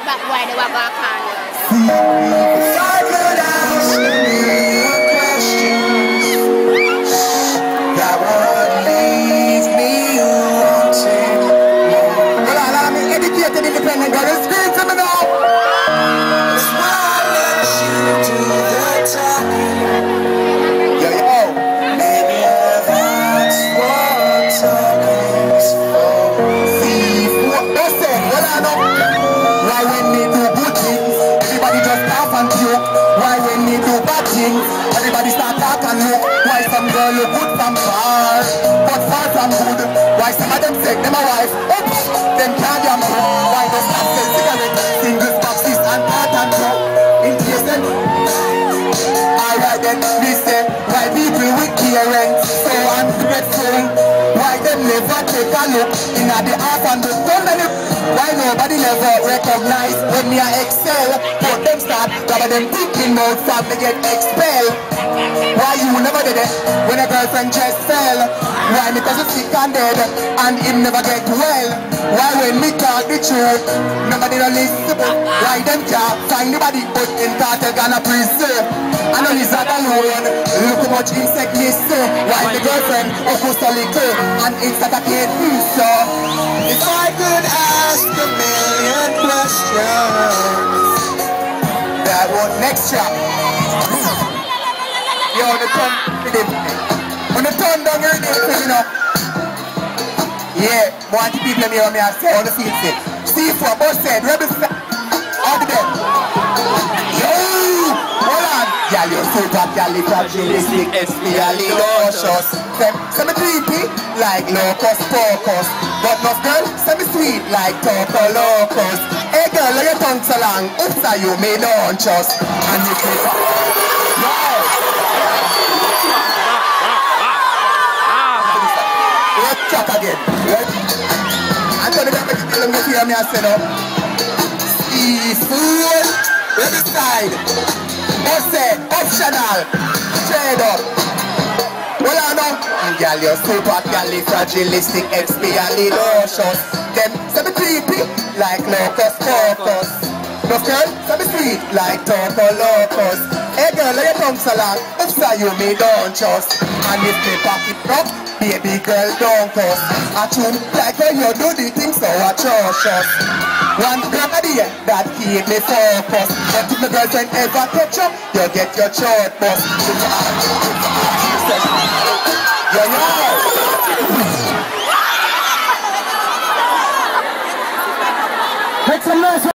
that boy they were going to call you. If I could ask you a question that would leave me wanting more. Well, I'm an educated, independent girl. Scream to me now. That's why I let you do the talking. Yo, yo. Maybe that's what talking's for. See, what they say, well, I know. Why when they do good things, everybody just laugh and joke. Why when they do bad things, everybody start talk and look. Why some girl look good from far, but far from good. Why some of them say them a wife, oops, them can't damn good. Why they start sell cigarettes, singles, boxes and part and go. In case them, alright then, listen. Why people with parents so ungrateful? Why them never take a look in at the half and the so many? Why nobody never recognize when me a excel? But them start rather them thinking mouth from they get expelled. Why you never did it when a girlfriend just fell? Why because you sick and dead and him never get well? Why when me talk the truth nobody don't listen? Why them can't find nobody but in cartel gonna preserve? I know he's not alone. Look how much insect miss. Why the girlfriend opposed to little and insect a kid? So if I could ask a million questions, that would next chap. Yo, on the turn down your name, you know. Yeah, want the people here on me, I say, on the field say. See for both said, rebels, all the dead. Yo, hold on. Yeah, you're supercalifragilisticexpialidocious. Some creepy, like locust pocus. But no girl, semi-sweet, like Toco locust. Hey girl, let your tongue so long. Oops, you may don't trust. And you say, let's chat again. I'm going to get back to them to hear me and say no. Seafood, ready side. Bossy, optional. Trade up. Well, I know. Girl, you're supercalifragilisticexpialidocious. Them semi-creepy, like locust focus. No girl, semi-sweet, like Toco locust. Hey girl, let your tongue so long. Oops, you me don't trust. And if they pack it up, baby girl don't cuss. I tune like when you do the things so atrocious. One gram of the end that keep me focused. But if my girlfriend ever catch up, you get your throat bust. Yo, yo. Make some noise.